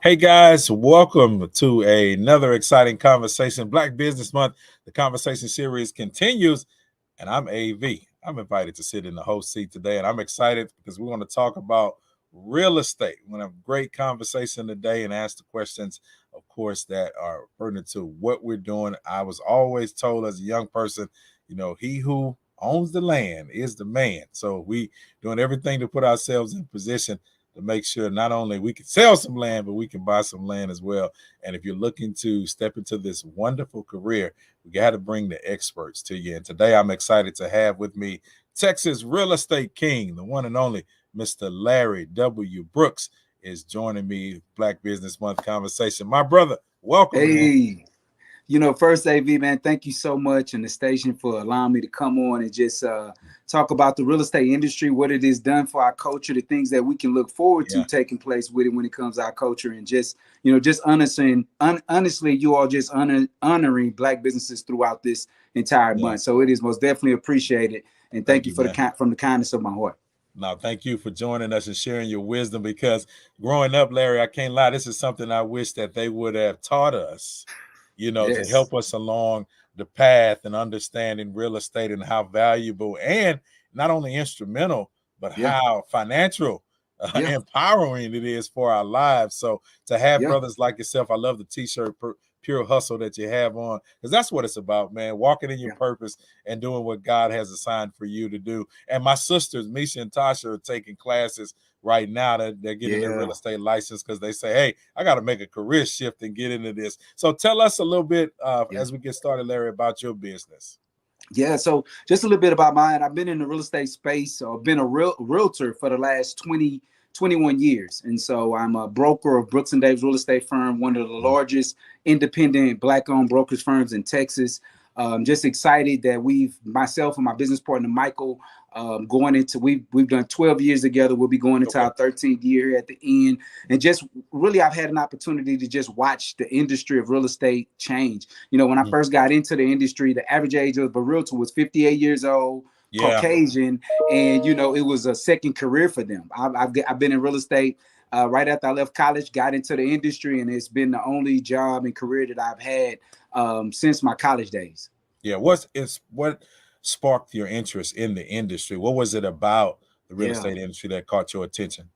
Hey guys, welcome to another exciting conversation. Black Business Month, the conversation series continues, and I'm AV. I'm invited to sit in the host seat today, and I'm excited because we're going to talk about real estate. We're going to have a great conversation today and ask the questions, of course, that are pertinent to what we're doing. I was always told as a young person, he who owns the land is the man. So we doing everything to put ourselves in position to make sure not only we can sell some land, but we can buy some land as well. And if you're looking to step into this wonderful career, we got to bring the experts to you. And today I'm excited to have with me Texas real estate king, the one and only Mr. Larry W. Brooks is joining me. Black Business Month conversation. My brother, welcome. Hey, first, AV, man, thank you so much and the station for allowing me to come on and just talk about the real estate industry, what it has done for our culture, the things that we can look forward to taking place with it when it comes to our culture, and just honestly, you all just honoring Black businesses throughout this entire month. So it is most definitely appreciated, and thank you for from the kindness of my heart. Now, thank you for joining us and sharing your wisdom, because growing up, Larry, I can't lie, this is something I wish that they would have taught us, to help us along the path and understanding real estate and how valuable and not only instrumental, but how financial, empowering it is for our lives. So to have brothers like yourself, I love the t-shirt Pure Hustle that you have on, because that's what it's about, man. Walking in your purpose and doing what God has assigned for you to do. And my sisters, Misha and Tasha, are taking classes right now. That they're getting their real estate license because they say, hey, I got to make a career shift and get into this. So tell us a little bit as we get started, Larry, about your business. Yeah, so just a little bit about mine. I've been in the real estate space, or been a realtor for the last 21 years. And so I'm a broker of Brooks & Davis Real Estate Firm, one of the largest independent Black-owned brokerage firms in Texas. Just excited that myself and my business partner, Michael, we've done 12 years together. We'll be going into our 13th year at the end. And just really, I've had an opportunity to just watch the industry of real estate change. When I first got into the industry, the average age of a realtor was 58 years old. Caucasian, and it was a second career for them. I've been in real estate right after I left college, got into the industry, and it's been the only job and career that I've had since my college days. Yeah, what sparked your interest in the industry? What was it about the real estate industry that caught your attention?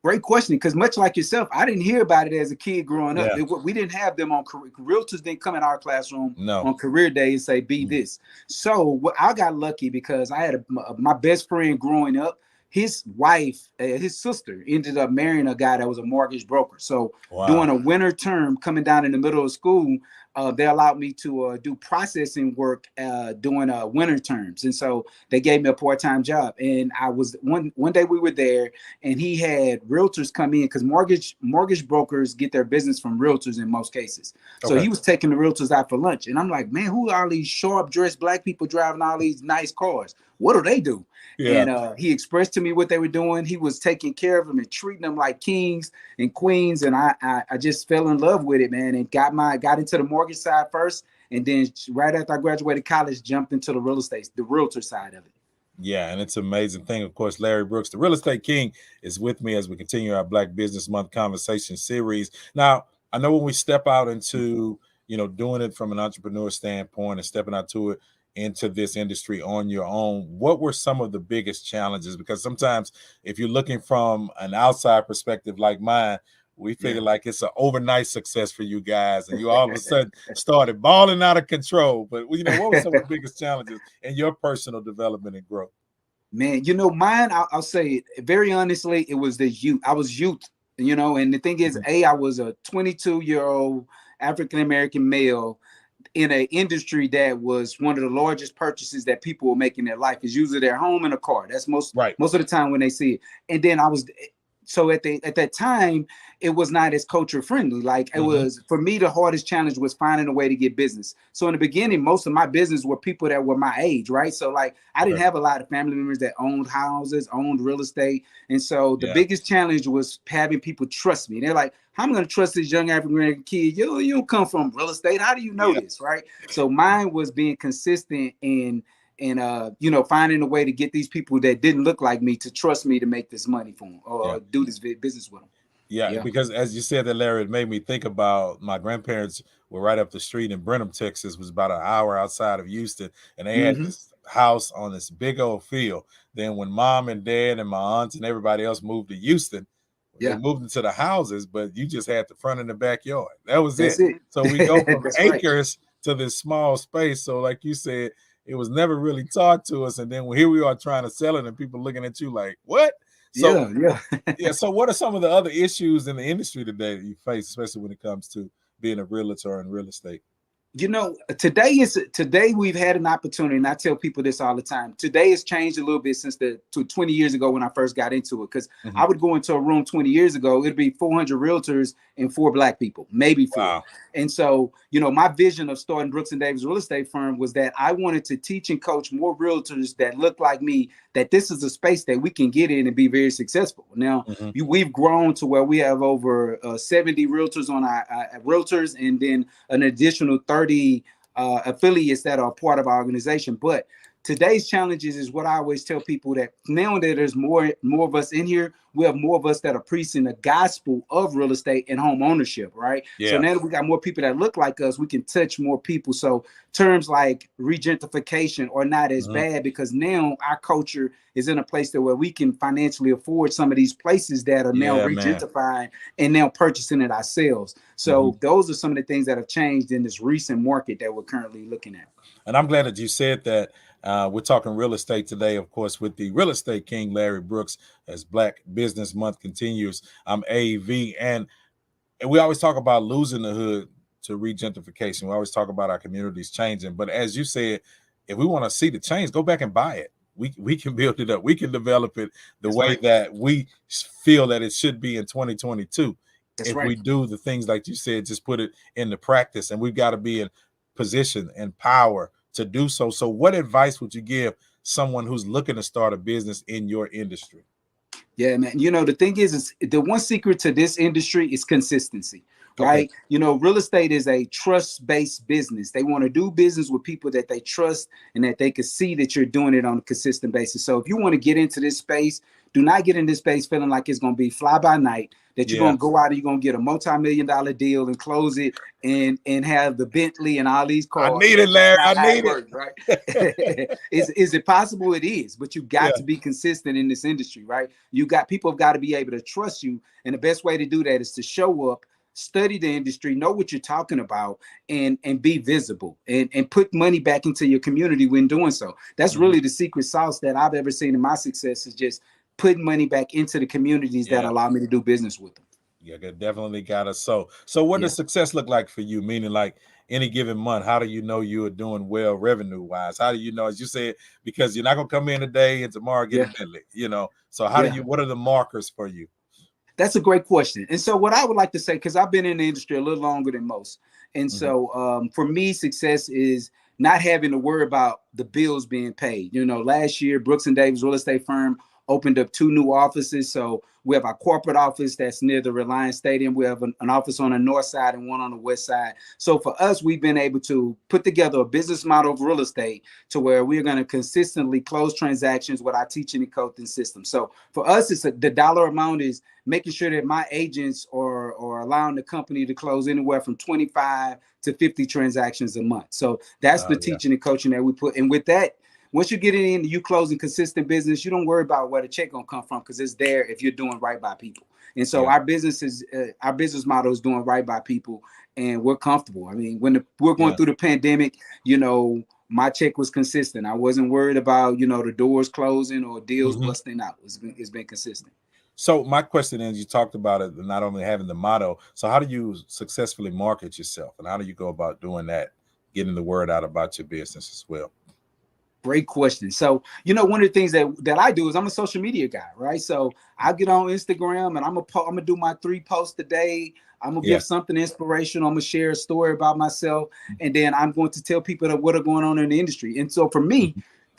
Great question, because much like yourself, I didn't hear about it as a kid growing up. We didn't have them on career. Realtors didn't come in our classroom on career day and say, be this. So I got lucky because I had my best friend growing up. His wife, his sister, ended up marrying a guy that was a mortgage broker. So during a winter term, coming down in the middle of school, they allowed me to do processing work during winter terms. And so they gave me a part-time job. And I was one day we were there, and he had realtors come in, because mortgage brokers get their business from realtors in most cases. So he was taking the realtors out for lunch. And I'm like, man, who are all these sharp dressed Black people driving all these nice cars? What do they do? And he expressed to me what they were doing. He was taking care of them and treating them like kings and queens. And I just fell in love with it, man, and got into the mortgage side first. And then right after I graduated college, jumped into the real estate, the realtor side of it. Yeah, and it's an amazing thing. Of course, Larry Brooks, the real estate king, is with me as we continue our Black Business Month conversation series. Now, I know when we step out into, doing it from an entrepreneur standpoint and stepping out to it, into this industry on your own, what were some of the biggest challenges? Because sometimes if you're looking from an outside perspective like mine, we figure like it's an overnight success for you guys, and you all of a sudden started balling out of control. But what were some of the biggest challenges in your personal development and growth? Man, mine, I'll say it very honestly, it was the youth. I was youth, and the thing is, I was a 22-year-old African-American male in an industry that was one of the largest purchases that people will make in their life. Is usually their home and a car. That's most of the time when they see it. And then so at that time, it was not as culture friendly. Like it was, for me, the hardest challenge was finding a way to get business. So in the beginning, most of my business were people that were my age, right? So like I didn't have a lot of family members that owned houses, owned real estate. And so the biggest challenge was having people trust me. They're like, how am I going to trust this young African-American kid? You don't come from real estate. How do you know this, right? So mine was being consistent and finding a way to get these people that didn't look like me to trust me to make this money for them or do this business with them. Yeah, because as you said that, Larry, it made me think about my grandparents were right up the street in Brenham, Texas, was about an hour outside of Houston, and they had this house on this big old field. Then when mom and dad and my aunts and everybody else moved to Houston, they moved into the houses, but you just had the front and the backyard. That was That's it. So we go from acres to this small space. So like you said, it was never really taught to us. And then here we are trying to sell it and people looking at you like, what? So yeah. So what are some of the other issues in the industry today that you face, especially when it comes to being a realtor and real estate? You know, today we've had an opportunity, and I tell people this all the time. Today has changed a little bit since 20 years ago when I first got into it. Because I would go into a room 20 years ago, it'd be 400 realtors and 4 Black people, maybe 4. Wow. And so, you know, my vision of starting Brooks and Davis Real Estate Firm was that I wanted to teach and coach more realtors that look like me, that this is a space that we can get in and be very successful. Now, we've grown to where we have over 70 realtors on our realtors, and then an additional 30 affiliates that are part of our organization. But today's challenges is what I always tell people, that now that there's more of us in here, we have more of us that are preaching the gospel of real estate and home ownership, right? Yeah. So now that we got more people that look like us, we can touch more people. So terms like regentrification are not as bad, because now our culture is in a place that where we can financially afford some of these places that are now regentrifying and now purchasing it ourselves. So those are some of the things that have changed in this recent market that we're currently looking at. And I'm glad that you said that. We're talking real estate today, of course, with the real estate king, Larry Brooks, as Black Business Month continues. I'm AV, and we always talk about losing the hood to regentrification. We always talk about our communities changing. But as you said, if we want to see the change, go back and buy it. We can build it up. We can develop it the way that we feel that it should be in 2022. If we do the things like you said, just put it into practice, and we've got to be in position and power to do so. So what advice would you give someone who's looking to start a business in your industry? Yeah, man. You know, the thing is the one secret to this industry is consistency, right? You know, real estate is a trust-based business. They want to do business with people that they trust and that they can see that you're doing it on a consistent basis. So if you want to get into this space, do not get in this space feeling like it's going to be fly by night, that you're going to go out and you're going to get a multi-million-dollar deal and close it and have the Bentley and all these cars. I need it, Larry. I need it. Right? Is it possible? It is, but you got to be consistent in this industry, right? People have got to be able to trust you. And the best way to do that is to show up, study the industry, know what you're talking about, and be visible and put money back into your community when doing so. That's really the secret sauce that I've ever seen in my success, is just putting money back into the communities that allow me to do business with them. Yeah, definitely got us. So what does success look like for you? Meaning, like, any given month, how do you know you are doing well revenue wise? How do you know, as you said, because you're not going to come in today and tomorrow get a Bentley, you know? So what are the markers for you? That's a great question. And so what I would like to say, because I've been in the industry a little longer than most. And so for me, success is not having to worry about the bills being paid. You know, last year, Brooks and Davis Real Estate Firm opened up 2 new offices. So we have our corporate office that's near the Reliance Stadium. We have an office on the north side and one on the west side. So for us, we've been able to put together a business model of real estate to where we're going to consistently close transactions with our teaching and coaching system. So for us, the dollar amount is making sure that my agents are allowing the company to close anywhere from 25 to 50 transactions a month. So that's the teaching and coaching that we put. And with that, once you get it in, you closing consistent business, you don't worry about where the check gonna come from, because it's there if you're doing right by people. And so our business model is doing right by people, and we're comfortable. I mean, when we're going through the pandemic, you know, my check was consistent. I wasn't worried about, you know, the doors closing or deals busting out. It's been consistent. So my question is, you talked about it, not only having the motto. So how do you successfully market yourself, and how do you go about doing that, getting the word out about your business as well? Great question. So, you know, one of the things that I do is I'm a social media guy, right? So I get on Instagram and I'm gonna do my 3 posts a day. I'm gonna give something inspirational. I'm gonna share a story about myself, and then I'm going to tell people what are going on in the industry. And so for me,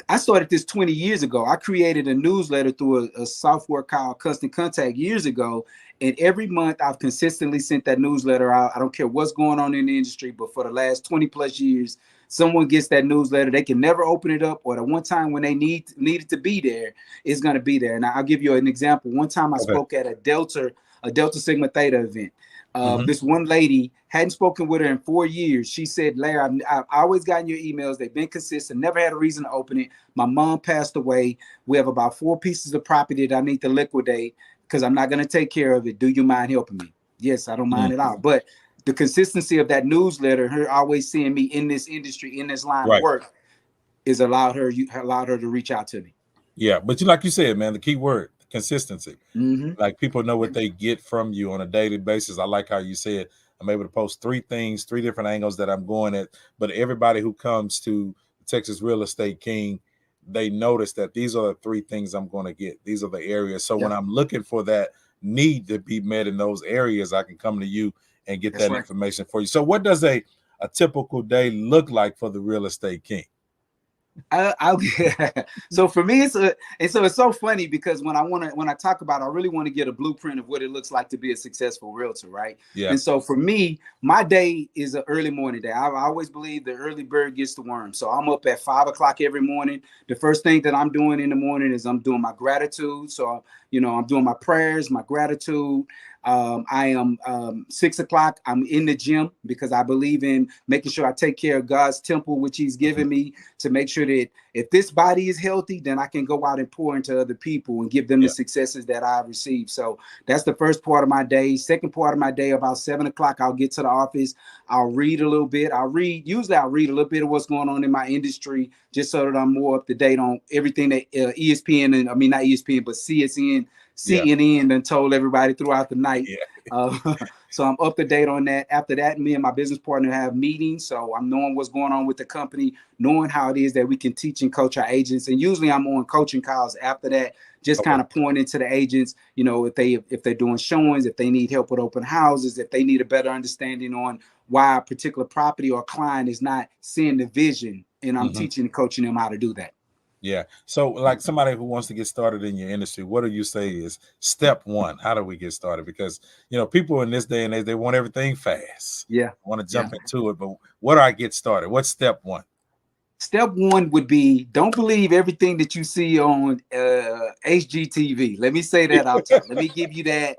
I started this 20 years ago. I created a newsletter through a software called Custom Contact years ago. And every month I've consistently sent that newsletter out. I don't care what's going on in the industry, but for the last 20 plus years, someone gets that newsletter. They can never open it up, or the one time when they need it to be there, it's going to be there. And I'll give you an example. One time I spoke at a Delta a Delta Sigma Theta event. This one lady, hadn't spoken with her in 4 years. She said, Larry, I've always gotten your emails. They've been consistent. Never had a reason to open it. My mom passed away. We have about 4 pieces of property that I need to liquidate because I'm not going to take care of it. Do you mind helping me? Yes, I don't mind at all. But the consistency of that newsletter, her always seeing me in this industry, in this line of work, is allowed her to reach out to me. Yeah, but like you said, man, the key word, consistency. Like people know what they get from you on a daily basis. I like how you said, I'm able to post 3 things, 3 different angles that I'm going at. But everybody who comes to Texas Real Estate King, they notice that these are the 3 things I'm going to get. These are the areas. So when I'm looking for that need to be met in those areas, I can come to you and get that information for you. So what does a typical day look like for the Real Estate King? So for me, it's so funny because when I talk about it, I really want to get a blueprint of what it looks like to be a successful realtor, right? And so for me, my day is an early morning day. I always believe the early bird gets the worm. So I'm up at 5 o'clock every morning. The first thing that I'm doing in the morning is I'm doing my gratitude. So I'm doing my prayers, my gratitude. I am 6 o'clock. I'm in the gym because I believe in making sure I take care of God's temple, which He's given me, to make sure that if this body is healthy, then I can go out and pour into other people and give them the successes that I've received. So that's the first part of my day. Second part of my day, about 7 o'clock, I'll get to the office. I'll read a little bit. Usually I'll read a little bit of what's going on in my industry, just so that I'm more up to date on everything that not ESPN, but CNN done told everybody throughout the night. So I'm up to date on that. After that, me and my business partner have meetings. So I'm knowing what's going on with the company, knowing how it is that we can teach and coach our agents. And usually I'm on coaching calls after that, just kind of pointing to the agents, if they're doing showings, if they need help with open houses, if they need a better understanding on why a particular property or client is not seeing the vision. And I'm teaching and coaching them how to do that. Yeah. So like somebody who wants to get started in your industry, what do you say is step 1? How do we get started? Because, people in this day and age, they want everything fast. Want to jump into it. But what do I get started? What's step 1? Step 1 would be, don't believe everything that you see on HGTV. Let me say that out top. Let me give you that.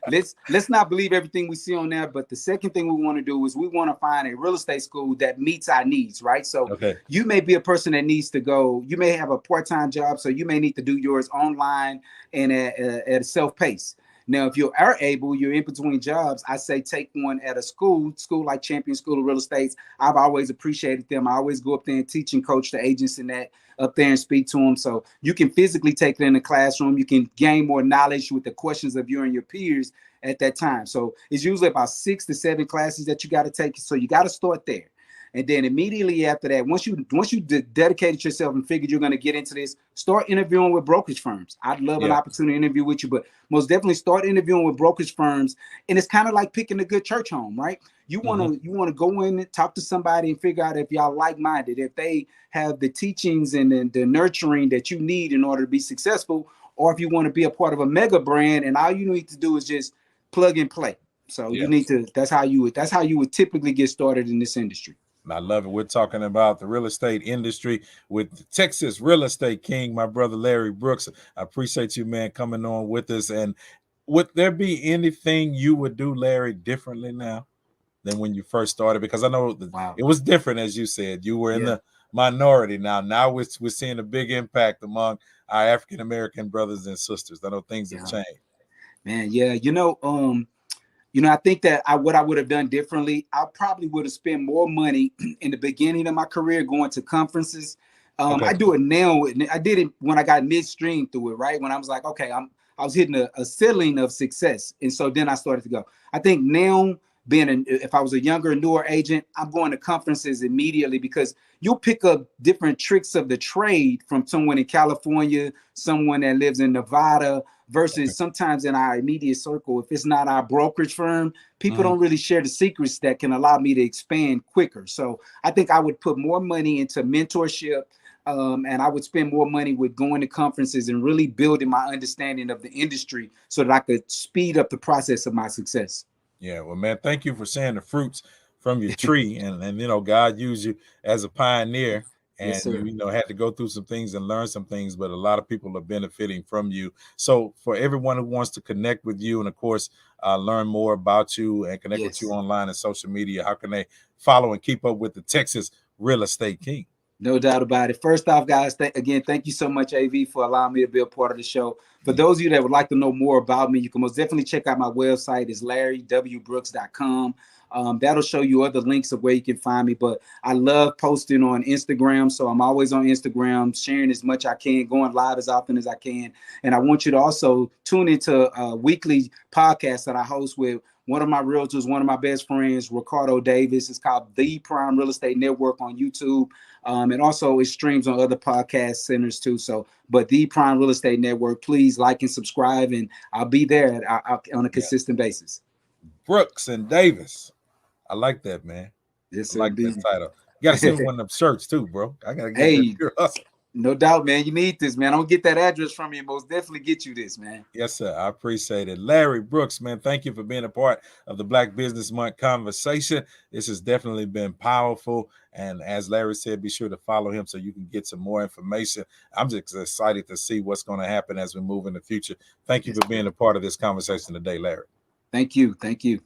Let's not believe everything we see on there. But the second thing we want to do is we want to find a real estate school that meets our needs, right? So you may be a person that needs to go. You may have a part-time job, so you may need to do yours online and at a self-pace. Now, if you are able, you're in between jobs, I say take one at a school like Champion School of Real Estate. I've always appreciated them. I always go up there and teach and coach the agents in that up there and speak to them. So you can physically take it in the classroom. You can gain more knowledge with the questions of you and your peers at that time. So it's usually about 6 to 7 classes that you got to take. So you got to start there. And then immediately after that, once you dedicated yourself and figured you're going to get into this, start interviewing with brokerage firms. I'd love an opportunity to interview with you, but most definitely start interviewing with brokerage firms. And it's kind of like picking a good church home, right? You want to go in and talk to somebody and figure out if y'all like-minded, if they have the teachings and the nurturing that you need in order to be successful, or if you want to be a part of a mega brand and all you need to do is just plug and play. So you need to. That's how you would typically get started in this industry. I love it. We're talking about the real estate industry with the Texas Real Estate King, my brother Larry Brooks. I appreciate you, man, coming on with us. And would there be anything you would do, Larry, differently now than when you first started? Because I know it was different, as you said. You were in the minority now. Now we're seeing a big impact among our African-American brothers and sisters. I know things have changed. Man, I think that what I would have done differently, I probably would have spent more money in the beginning of my career going to conferences. I do it now. I did it when I got midstream through it, right? When I was like, okay, I was hitting a ceiling of success. And so then I started to go. I think now, if I was a younger, newer agent, I'm going to conferences immediately because you'll pick up different tricks of the trade from someone in California, someone that lives in Nevada, versus sometimes in our immediate circle, if it's not our brokerage firm, people don't really share the secrets that can allow me to expand quicker. So I think I would put more money into mentorship, and I would spend more money with going to conferences and really building my understanding of the industry so that I could speed up the process of my success. Yeah, well, man, thank you for sharing the fruits from your tree, and God used you as a pioneer and you know, had to go through some things and learn some things, but a lot of people are benefiting from you. So for everyone who wants to connect with you and of course learn more about you and connect with you online and social media, how can they follow and keep up with the Texas Real Estate King? No doubt about it. First off, guys, again, thank you so much, AV, for allowing me to be a part of the show. For those of you that would like to know more about me, you can most definitely check out my website. It's LarryWBrooks.com. That'll show you other links of where you can find me. But I love posting on Instagram, so I'm always on Instagram, sharing as much I can, going live as often as I can. And I want you to also tune into a weekly podcast that I host with one of my realtors, one of my best friends, Ricardo Davis. It's called The Prime Real Estate Network on YouTube. And also it streams on other podcast centers too. So, but The Prime Real Estate Network, please like and subscribe, and I'll be there on a consistent basis. Brooks and Davis. I like that, man. Yes, I like that title. You got to send me one of them shirts too, bro. I got to get that. No doubt, man. You need this, man. I'm gonna get that address from you. Most definitely get you this, man. Yes, sir. I appreciate it. Larry Brooks, man, thank you for being a part of the Black Business Month conversation. This has definitely been powerful. And as Larry said, be sure to follow him so you can get some more information. I'm just excited to see what's going to happen as we move in the future. Thank you for being a part of this conversation today, Larry. Thank you. Thank you.